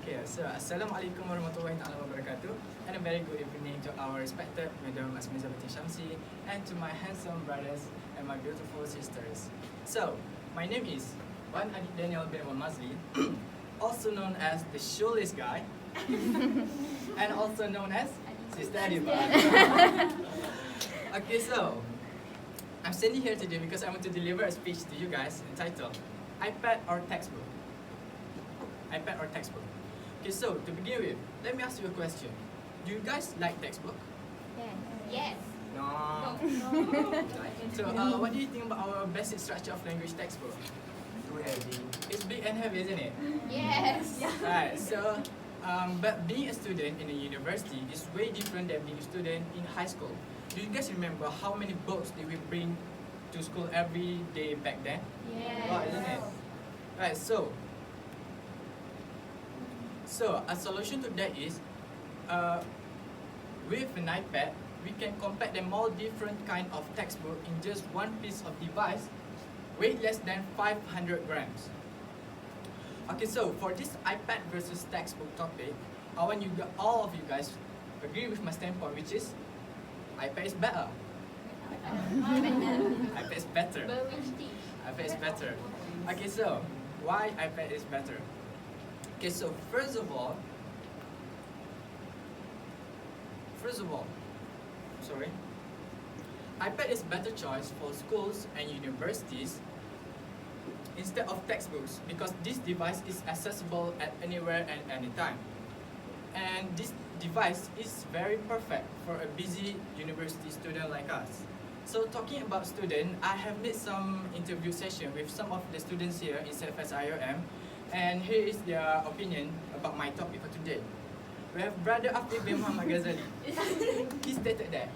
Okay, so Assalamualaikum warahmatullahi wabarakatuh, and a very good evening to our respected Madam Asmiza Binti Shamsi and to my handsome brothers and my beautiful sisters. So, my name is Wan Adik Daniel bin Mazli, also known as the shoeless guy, and also known as Sister Adiba. Okay, so I'm standing here today because I want to deliver a speech to you guys entitled iPad or Textbook. iPad or textbook. Okay, so to begin with, let me ask you a question. Do you guys like textbook? Yes. No. So, what do you think about our basic structure of language textbook? Too heavy. It's big and heavy, isn't it? Yes. Right. So, but being a student in a university is way different than being a student in high school. Do you guys remember how many books did we bring to school every day back then? Yes. Wow, isn't it? Right. So a solution to that is, with an iPad, we can compact them all different kind of textbook in just one piece of device, weight less than 500 grams. Okay, so for this iPad versus textbook topic, I want all of you guys agree with my standpoint, which is iPad is better. iPad is better. But which teach? iPad is better. Okay, so why iPad is better? Okay, so first of all, iPad is better choice for schools and universities instead of textbooks because this device is accessible at anywhere and anytime. And this device is very perfect for a busy university student like us. So talking about student, I have made some interview session with some of the students here in CFS IOM, and here is their opinion about my topic for today. We have Brother Afif bin Muhammad Ghazali. He stated that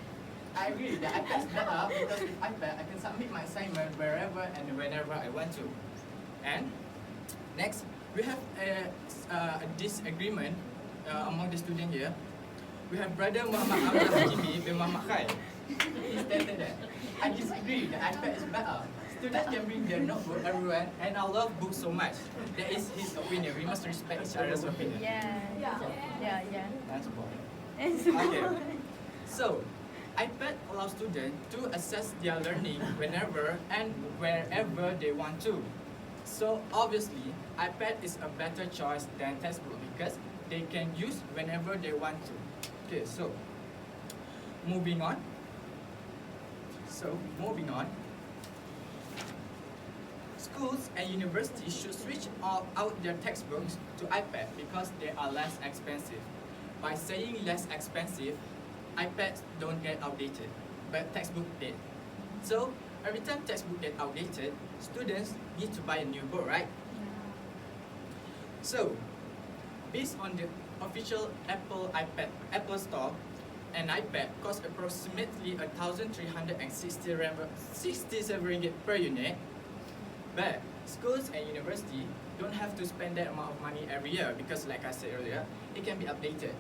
I agree that iPad is better because with iPad I can submit my assignment wherever and whenever I want to. And next, we have a disagreement among the students here. We have Brother Muhammad Abdul Hakimi bin Muhammad Khai. He stated that I disagree that iPad is better. Students can bring their notebook everywhere, and I love books so much. That is his opinion. We must respect each other's opinion. Yeah. That's boring. Okay. So, iPad allows students to access their learning whenever and wherever they want to. So, obviously, iPad is a better choice than textbook because they can use whenever they want to. Okay, so moving on. Schools and universities should switch out their textbooks to iPad because they are less expensive. By saying less expensive, iPads don't get outdated, but textbook did. So every time textbook get outdated, students need to buy a new book, right? So, based on the official Apple Store, an iPad costs approximately 1,367 ringgit per unit. But schools and university don't have to spend that amount of money every year because, like I said earlier, it can be updated.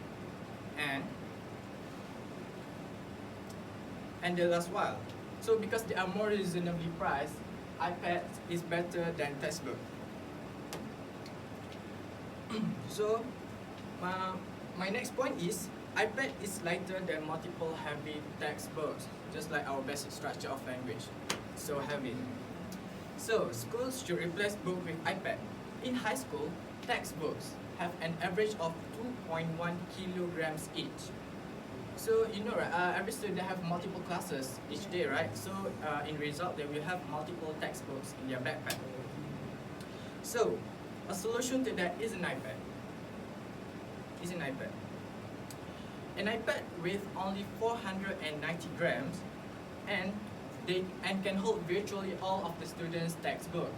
And they last while. So because they are more reasonably priced, iPad is better than textbook. So my next point is iPad is lighter than multiple heavy textbooks, just like our basic structure of language. So heavy. So, schools should replace books with iPad. In high school, textbooks have an average of 2.1 kilograms each. So, you know, right, every student have multiple classes each day, right? So, in result, they will have multiple textbooks in their backpack. So, a solution to that is an iPad. An iPad with only 490 grams and can hold virtually all of the students' textbook.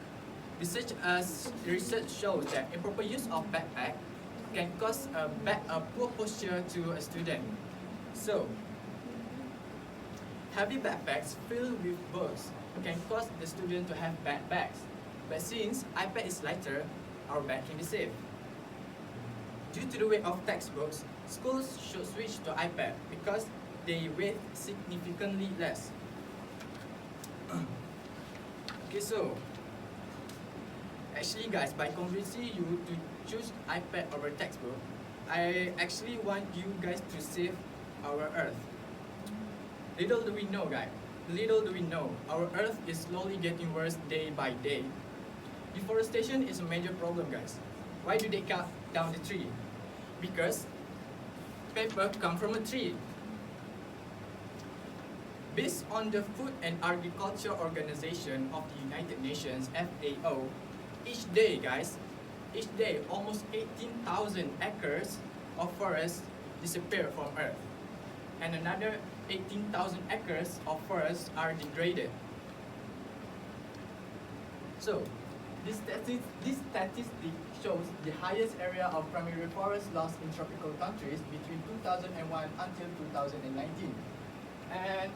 Research shows that improper use of backpack can cause a poor posture to a student. So, heavy backpacks filled with books can cause the student to have bad backs. But since iPad is lighter, our back can be safe. Due to the weight of textbooks, schools should switch to iPad because they weigh significantly less. Okay, so actually guys, by convincing you to choose iPad over textbook, I actually want you guys to save our Earth. Little do we know, guys. Little do we know, our Earth is slowly getting worse day by day. Deforestation is a major problem, guys. Why do they cut down the tree? Because paper comes from a tree. Based on the Food and Agriculture Organization of the United Nations, FAO, each day, guys, each day, almost 18,000 acres of forest disappear from Earth, and another 18,000 acres of forests are degraded. So, this statistic shows the highest area of primary forest loss in tropical countries between 2001 until 2019. And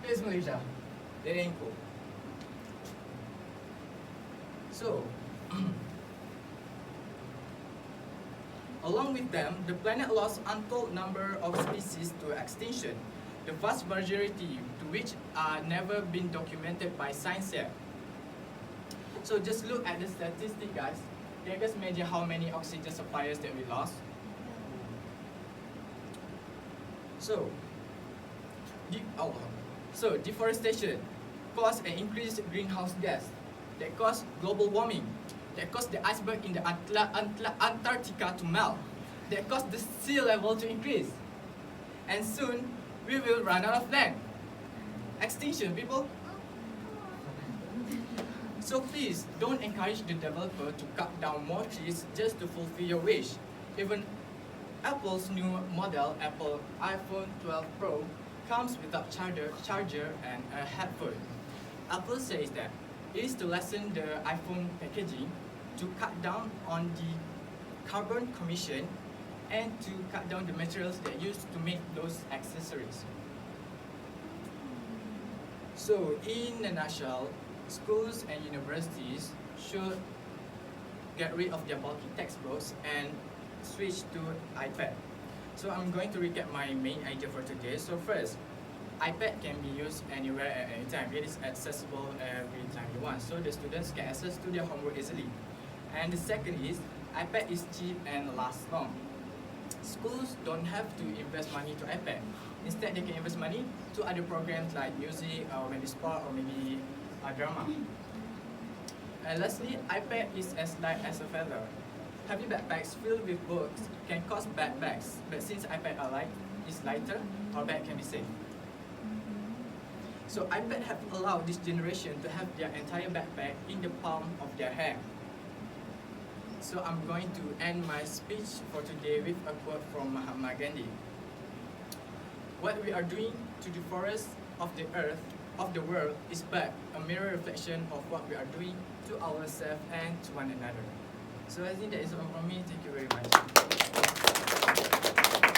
here's Malaysia. That ain't cool. So, along with them, the planet lost untold number of species to extinction, the vast majority to which are never been documented by science yet. So just look at the statistic, guys. Can you guys imagine how many oxygen suppliers that we lost? So, deforestation cause an increased greenhouse gas that cause global warming, that cause the iceberg in the Antarctica to melt, that cause the sea level to increase. And soon, we will run out of land. Extinction, people. So please, don't encourage the developer to cut down more trees just to fulfill your wish. Even Apple's new model, Apple iPhone 12 Pro, comes without charger and a headphone. Apple says that it is to lessen the iPhone packaging, to cut down on the carbon emission, and to cut down the materials they use to make those accessories. So, in a nutshell, schools and universities should get rid of their bulky textbooks and switch to iPad. So I'm going to recap my main idea for today. So first, iPad can be used anywhere at any time. It is accessible every time you want, so the students can access to their homework easily. And the second is, iPad is cheap and lasts long. Schools don't have to invest money to iPad. Instead, they can invest money to other programs like music or maybe sport or maybe drama. And lastly, iPad is as light as a feather. Heavy backpacks filled with books can cause bad bags, but since iPad is lighter, our bag can be safe. So iPad have allowed this generation to have their entire backpack in the palm of their hand. So I'm going to end my speech for today with a quote from Mahatma Gandhi. What we are doing to the forest of the earth, of the world, is but a mirror reflection of what we are doing to ourselves and to one another. So I think that is all from me. Thank you very much.